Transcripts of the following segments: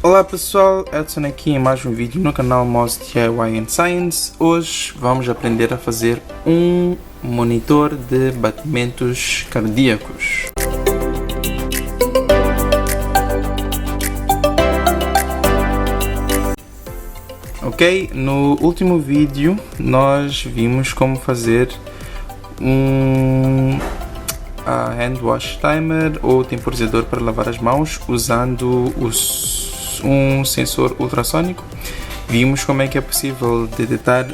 Olá pessoal, Edson aqui em mais um vídeo no canal Moz DIY and Science. Hoje vamos aprender a fazer um monitor de batimentos cardíacos. Ok, no último vídeo nós vimos como fazer um hand wash timer ou temporizador para lavar as mãos usando um sensor ultrassônico. Vimos como é que é possível detectar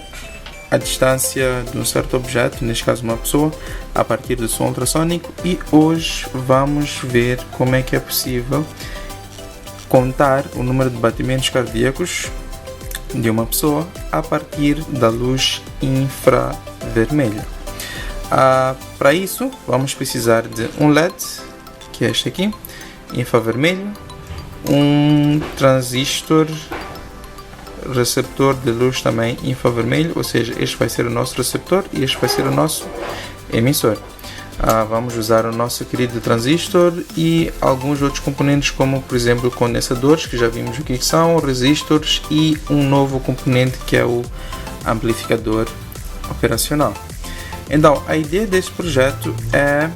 a distância de um certo objeto, neste caso uma pessoa, a partir do som ultrassônico, e hoje vamos ver como é que é possível contar o número de batimentos cardíacos de uma pessoa a partir da luz infravermelha. Para isso vamos precisar de um LED, que é este aqui, infravermelho, um transistor receptor de luz também infravermelho, ou seja, este vai ser o nosso receptor e este vai ser o nosso emissor. Vamos usar o nosso querido transistor e alguns outros componentes, como por exemplo condensadores, que já vimos o que são, resistores, e um novo componente que é o amplificador operacional. Então, a ideia deste projeto é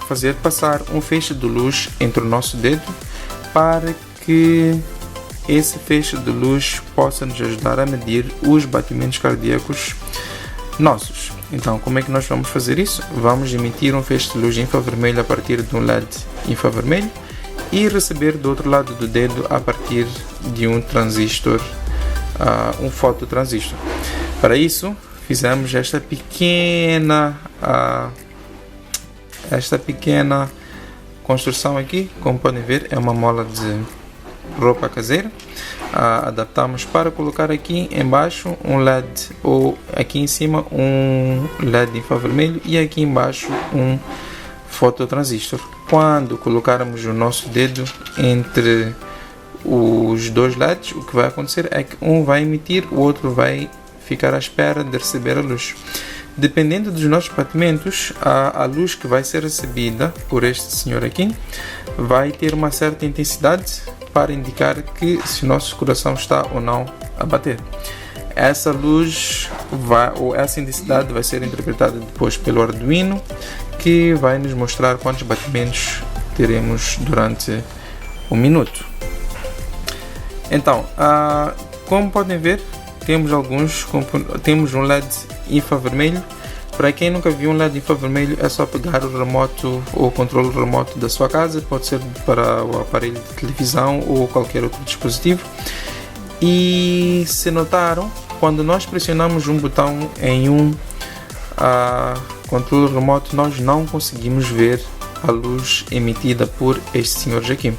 fazer passar um feixe de luz entre o nosso dedo para que esse feixe de luz possa nos ajudar a medir os batimentos cardíacos nossos. Então, como é que nós vamos fazer isso? Vamos emitir um feixe de luz infravermelho a partir de um LED infravermelho e receber do outro lado do dedo a partir de um transistor, um fototransistor. Para isso, fizemos esta pequena construção aqui. Como podem ver, é uma mola de roupa caseira. Adaptamos para colocar aqui embaixo um LED, ou aqui em cima um LED infravermelho e aqui embaixo um fototransistor. Quando colocarmos o nosso dedo entre os dois LEDs, o que vai acontecer é que um vai emitir, o outro vai ficar à espera de receber a luz. Dependendo dos nossos batimentos, a luz que vai ser recebida por este senhor aqui vai ter uma certa intensidade para indicar que se o nosso coração está ou não a bater. Essa luz ou essa intensidade vai ser interpretada depois pelo Arduino, que vai nos mostrar quantos batimentos teremos durante um minuto. Então, como podem ver, temos um LED infravermelho. Para quem nunca viu um LED infravermelho, é só pegar o remoto ou o controle remoto da sua casa, pode ser para o aparelho de televisão ou qualquer outro dispositivo. E se notaram, quando nós pressionamos um botão em um controle remoto, nós não conseguimos ver a luz emitida por estes senhores aqui.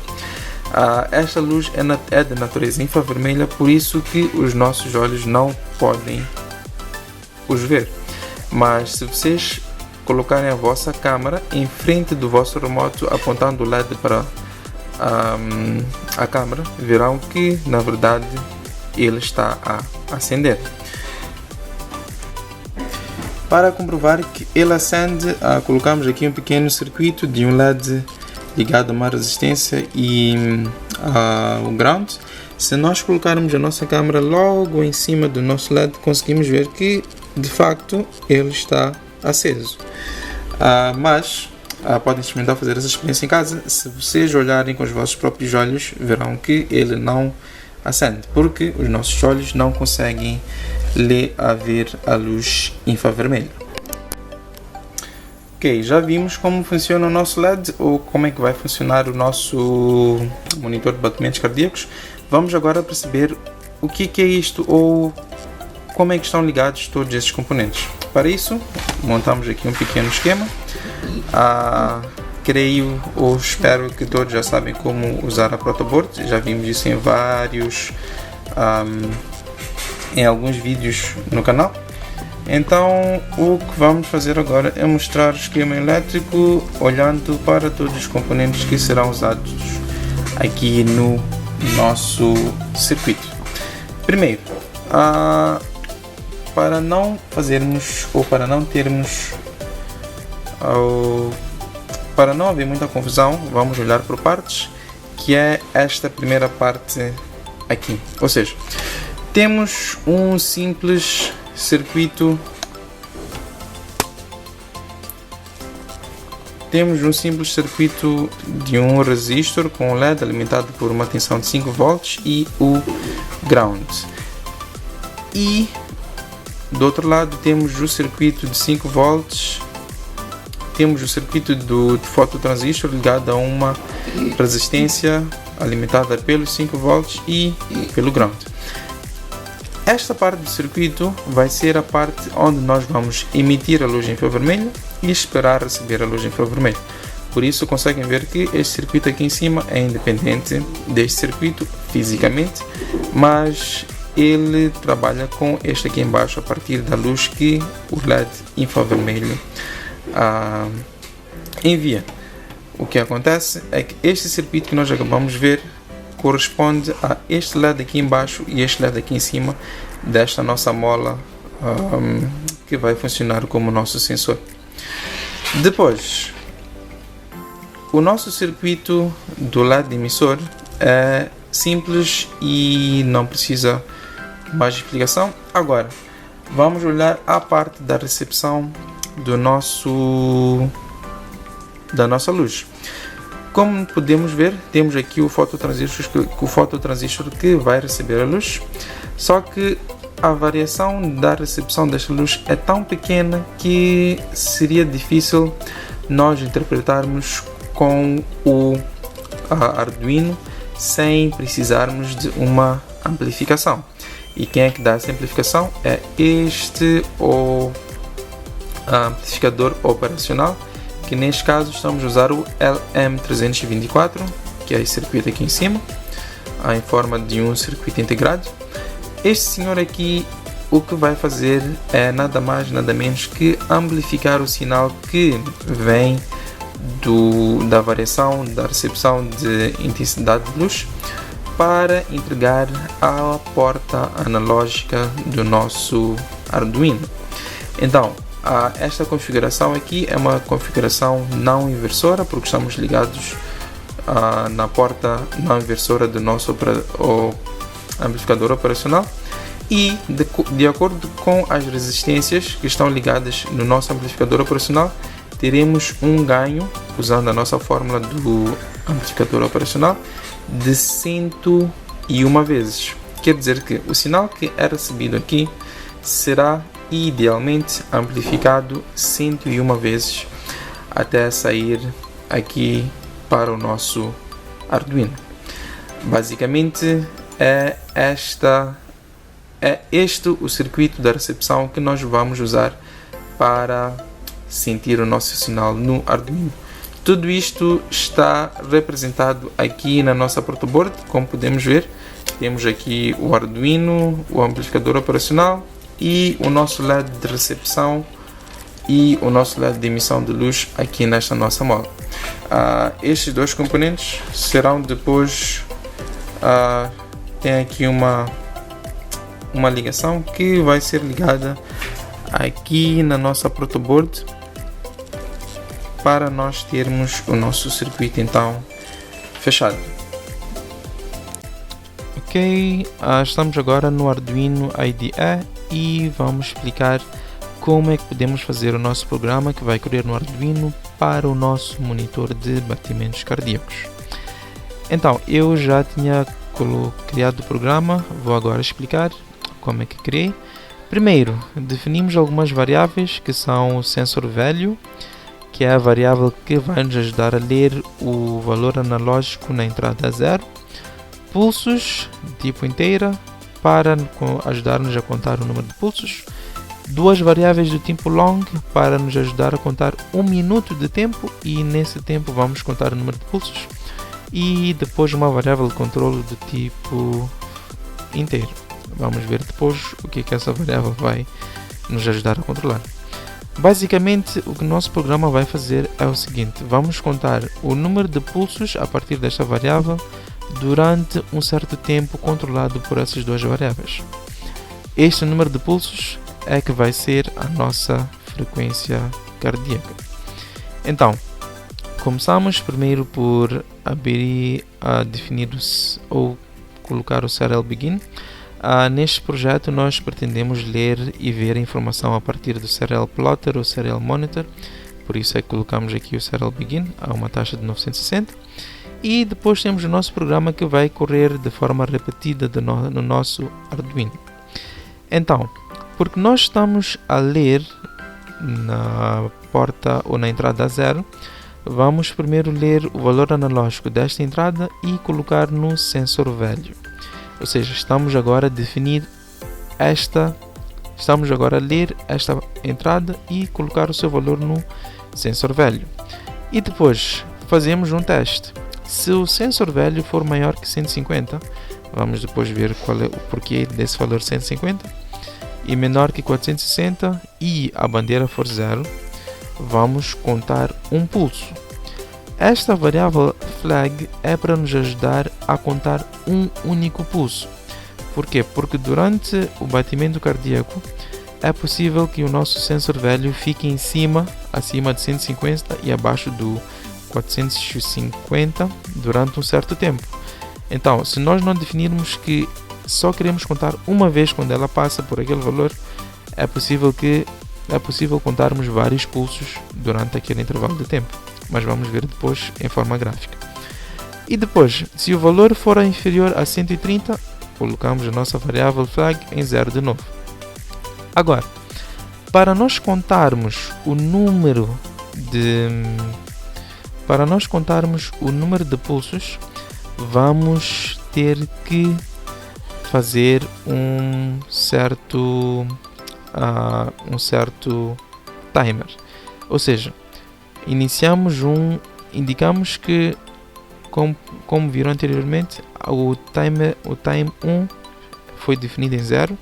Esta luz é de natureza infravermelha, por isso que os nossos olhos não podem os ver. Mas se vocês colocarem a vossa câmera em frente do vosso remoto, apontando o LED para a câmera, verão que na verdade ele está a acender. Para comprovar que ele acende, colocamos aqui um pequeno circuito de um LED ligado a uma resistência e o ground. Se nós colocarmos a nossa câmera logo em cima do nosso LED, conseguimos ver que de facto ele está aceso. Mas podem experimentar fazer essa experiência em casa. Se vocês olharem com os vossos próprios olhos, verão que ele não acende, porque os nossos olhos não conseguem ver a luz infravermelha. Ok, já vimos como funciona o nosso LED, ou como é que vai funcionar o nosso monitor de batimentos cardíacos. Vamos agora perceber o que é isto, ou como é que estão ligados todos esses componentes. Para isso, montamos aqui um pequeno esquema. Creio ou espero que todos já sabem como usar a protoboard. Já vimos isso em alguns vídeos no canal. Então, o que vamos fazer agora é mostrar o esquema elétrico, olhando para todos os componentes que serão usados aqui no nosso circuito. Primeiro, para não fazermos, ou para não termos, para não haver muita confusão, vamos olhar por partes, que é esta primeira parte aqui. Ou seja, temos um simples circuito. Temos um simples circuito de um resistor com LED alimentado por uma tensão de 5 volts e o ground. E do outro lado temos o circuito de 5 volts. Temos o circuito do fototransistor ligado a uma resistência alimentada pelos 5 volts e pelo ground. Esta parte do circuito vai ser a parte onde nós vamos emitir a luz em infravermelho e esperar receber a luz em infravermelho. Por isso conseguem ver que este circuito aqui em cima é independente deste circuito fisicamente, mas ele trabalha com este aqui embaixo a partir da luz que o LED infravermelho envia. O que acontece é que este circuito que nós acabamos de ver corresponde a este LED aqui embaixo e este LED aqui em cima desta nossa mola que vai funcionar como nosso sensor. Depois, o nosso circuito do LED emissor é simples e não precisa mais de explicação. Agora, vamos olhar a parte da recepção da nossa luz. Como podemos ver, temos aqui o fototransistor que vai receber a luz, só que a variação da recepção desta luz é tão pequena que seria difícil nós interpretarmos com o Arduino sem precisarmos de uma amplificação. E quem é que dá essa amplificação? É este amplificador operacional, que neste caso estamos a usar o LM324, que é esse circuito aqui em cima, em forma de um circuito integrado. Este senhor aqui, o que vai fazer é nada mais nada menos que amplificar o sinal que vem da variação da recepção de intensidade de luz para entregar a porta analógica do nosso Arduino. Então, esta configuração aqui é uma configuração não inversora, porque estamos ligados na porta não inversora do nosso amplificador operacional, e de acordo com as resistências que estão ligadas no nosso amplificador operacional, teremos um ganho, usando a nossa fórmula do amplificador operacional, de 101 vezes. Quer dizer que o sinal que é recebido aqui será idealmente amplificado 101 vezes até sair aqui para o nosso Arduino. Basicamente é este o circuito da recepção que nós vamos usar para sentir o nosso sinal no Arduino. Tudo isto está representado aqui na nossa protoboard. Como podemos ver, temos aqui o Arduino, o amplificador operacional e o nosso LED de recepção e o nosso LED de emissão de luz aqui nesta nossa mola. Estes dois componentes serão depois tem aqui uma ligação que vai ser ligada aqui na nossa protoboard para nós termos o nosso circuito então fechado. Ok, estamos agora no Arduino IDE e vamos explicar como é que podemos fazer o nosso programa que vai correr no Arduino para o nosso monitor de batimentos cardíacos. Então, eu já tinha criado o programa, vou agora explicar como é que criei. Primeiro, definimos algumas variáveis que são o sensor value, que é a variável que vai nos ajudar a ler o valor analógico na entrada 0, pulsos tipo inteira para ajudar-nos a contar o número de pulsos, duas variáveis do tipo long para nos ajudar a contar 1 minuto de tempo e nesse tempo vamos contar o número de pulsos, e depois uma variável de controle do tipo inteiro. Vamos ver depois o que essa variável vai nos ajudar a controlar. Basicamente, o que o nosso programa vai fazer é o seguinte: vamos contar o número de pulsos a partir desta variável durante um certo tempo controlado por essas duas variáveis. Este número de pulsos é que vai ser a nossa frequência cardíaca. Então, Começamos primeiro por abrir definir ou colocar o Serial Begin. Neste projeto nós pretendemos ler e ver a informação a partir do Serial Plotter ou Serial Monitor, por isso é que colocamos aqui o Serial Begin a uma taxa de 960, e depois temos o nosso programa que vai correr de forma repetida no nosso Arduino. Então, porque nós estamos a ler na porta ou na entrada 0, vamos primeiro ler o valor analógico desta entrada e colocar no sensor velho. Ou seja, estamos agora a ler esta entrada e colocar o seu valor no sensor velho. E depois fazemos um teste. Se o sensor velho for maior que 150, vamos depois ver qual é o porquê desse valor 150, e menor que 460 e a bandeira for 0, vamos contar um pulso. Esta variável flag é para nos ajudar a contar um único pulso. Por quê? Porque durante o batimento cardíaco é possível que o nosso sensor velho fique acima de 150 e abaixo do 450 durante um certo tempo. Então, se nós não definirmos que só queremos contar uma vez quando ela passa por aquele valor, é possível contarmos vários pulsos durante aquele intervalo de tempo. Mas vamos ver depois em forma gráfica. E depois, se o valor for inferior a 130, colocamos a nossa variável flag em 0 de novo. Agora, para nós contarmos o número de pulsos, vamos ter que fazer um certo timer. Ou seja, indicamos que, como viram anteriormente, o time 1 foi definido em 0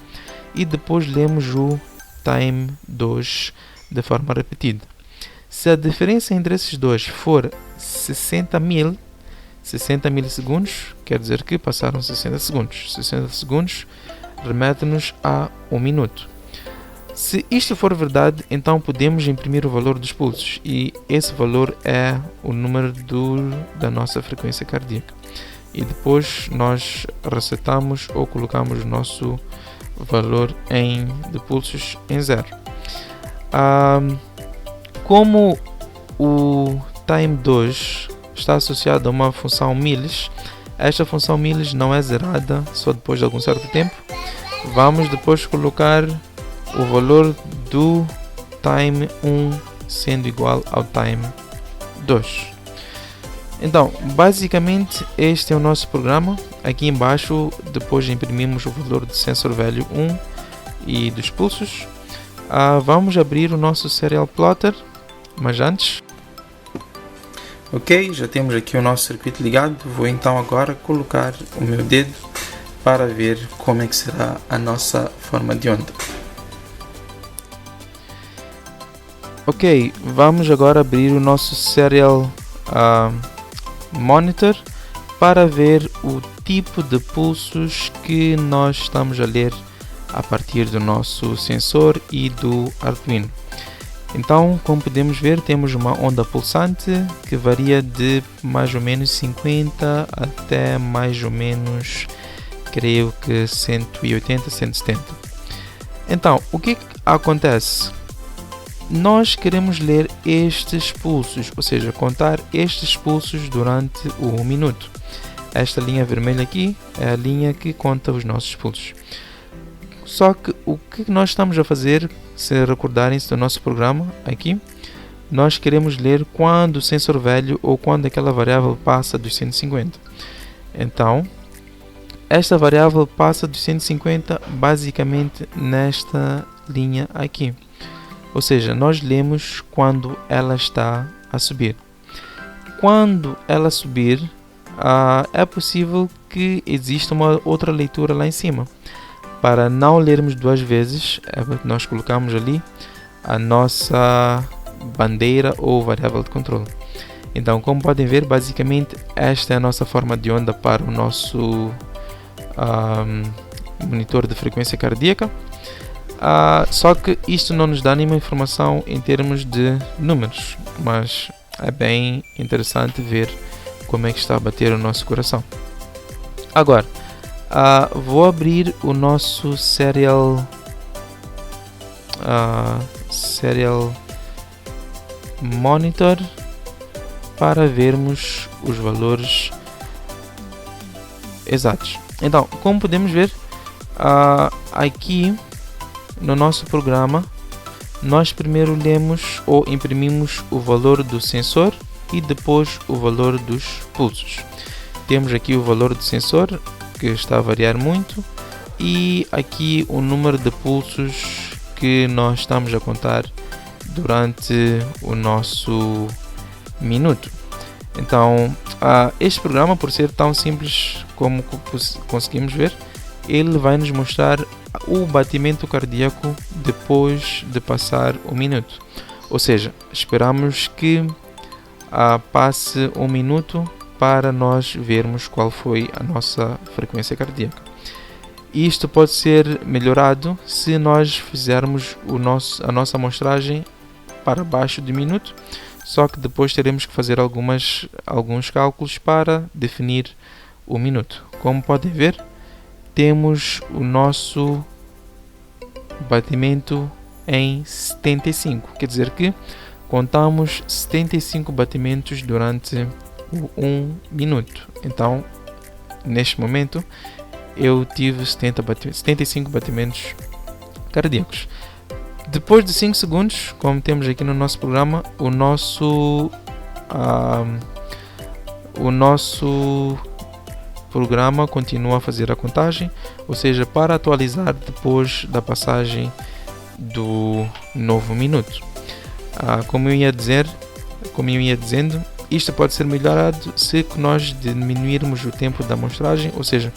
e depois lemos o time 2 de forma repetida. Se a diferença entre esses dois for 60 milissegundos, quer dizer que passaram 60 segundos. 60 segundos remete-nos a 1 minuto. Se isto for verdade, então podemos imprimir o valor dos pulsos, e esse valor é o número da nossa frequência cardíaca. E depois nós resetamos ou colocamos o nosso valor de pulsos em 0. Como o time 2 está associado a uma função milis, esta função milis não é zerada só depois de algum certo tempo. Vamos depois colocar o valor do time 1 sendo igual ao time 2. Então, basicamente este é o nosso programa. Aqui embaixo depois imprimimos o valor do sensor velho 1 e dos pulsos. Vamos abrir o nosso Serial Plotter, mas antes... Ok, já temos aqui o nosso circuito ligado. Vou então agora colocar o meu dedo para ver como é que será a nossa forma de onda. Ok, vamos agora abrir o nosso Serial Monitor para ver o tipo de pulsos que nós estamos a ler a partir do nosso sensor e do Arduino. Então, como podemos ver, temos uma onda pulsante que varia de mais ou menos 50 até mais ou menos, creio que 180, 170. Então, o que acontece? Nós queremos ler estes pulsos, ou seja, contar estes pulsos durante 1 minuto. Esta linha vermelha aqui é a linha que conta os nossos pulsos. Só que o que nós estamos a fazer, se recordarem-se do nosso programa aqui, nós queremos ler quando o sensor velho ou quando aquela variável passa dos 150. Então, esta variável passa dos 150 basicamente nesta linha aqui. Ou seja, nós lemos quando ela está a subir. Quando ela subir, é possível que exista uma outra leitura lá em cima. Para não lermos duas vezes, nós colocamos ali a nossa bandeira ou variável de controle. Então, como podem ver, basicamente esta é a nossa forma de onda para o nosso monitor de frequência cardíaca. Só que isto não nos dá nenhuma informação em termos de números, mas é bem interessante ver como é que está a bater o nosso coração. Agora, vou abrir o nosso serial monitor para vermos os valores exatos. Então, como podemos ver, aqui no nosso programa, nós primeiro lemos ou imprimimos o valor do sensor e depois o valor dos pulsos. Temos aqui o valor do sensor, que está a variar muito, e aqui o número de pulsos que nós estamos a contar durante o nosso minuto. Então, este programa, por ser tão simples como conseguimos ver, ele vai nos mostrar o batimento cardíaco depois de passar o minuto. Ou seja, esperamos que passe um minuto para nós vermos qual foi a nossa frequência cardíaca. Isto pode ser melhorado se nós fizermos a nossa amostragem para baixo de minuto, só que depois teremos que fazer alguns cálculos para definir o minuto. Como podem ver, temos o nosso batimento em 75, quer dizer que contamos 75 batimentos durante 1 minuto. Então, neste momento, eu tive 75 batimentos cardíacos. Depois de 5 segundos, como temos aqui no nosso programa, o nosso programa continua a fazer a contagem, ou seja, para atualizar depois da passagem do novo minuto. Como eu ia dizendo, isto pode ser melhorado se nós diminuirmos o tempo da amostragem, ou seja,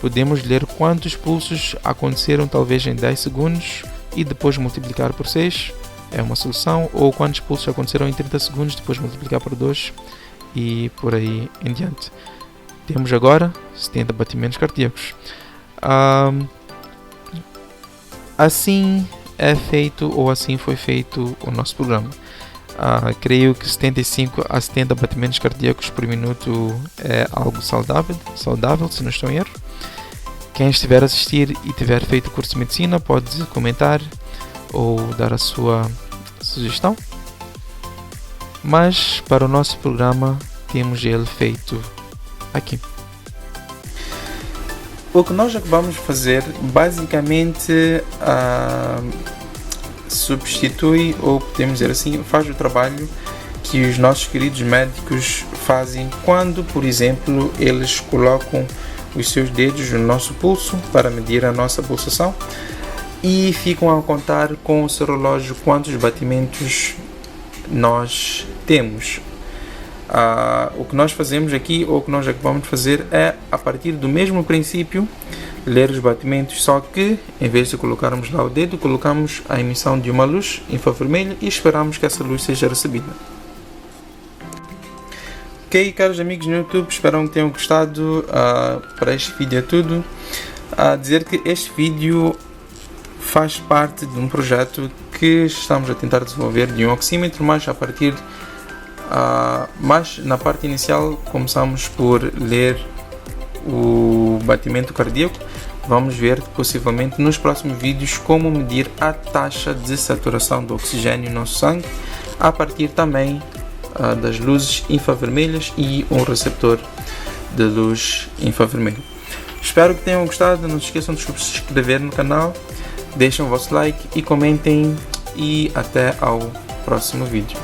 podemos ler quantos pulsos aconteceram talvez em 10 segundos e depois multiplicar por 6, é uma solução, ou quantos pulsos aconteceram em 30 segundos, depois multiplicar por 2 e por aí em diante. Temos agora 70 batimentos cardíacos. Assim é feito, ou assim foi feito o nosso programa. Creio que 75 a 70 batimentos cardíacos por minuto é algo saudável, se não estou em erro. Quem estiver a assistir e tiver feito o curso de medicina pode comentar ou dar a sua sugestão. Mas para o nosso programa temos ele feito aqui. O que nós acabamos de fazer basicamente substitui, ou podemos dizer assim, faz o trabalho que os nossos queridos médicos fazem quando, por exemplo, eles colocam os seus dedos no nosso pulso para medir a nossa pulsação e ficam a contar com o seu relógio quantos batimentos nós temos. O que nós fazemos aqui, ou o que nós acabamos de fazer, é, a partir do mesmo princípio, ler os batimentos, só que em vez de colocarmos lá o dedo, colocamos a emissão de uma luz infravermelha e esperamos que essa luz seja recebida. Ok, caros amigos no YouTube, espero que tenham gostado. Para este vídeo é tudo. Dizer que este vídeo faz parte de um projeto que estamos a tentar desenvolver de um oxímetro, mas a partir mas na parte inicial começamos por ler o batimento cardíaco. Vamos ver possivelmente nos próximos vídeos como medir a taxa de saturação do oxigênio no nosso sangue a partir também das luzes infravermelhas e um receptor de luz infravermelho. Espero que tenham gostado. Não se esqueçam de se subscrever no canal, deixem o vosso like e comentem, e até ao próximo vídeo.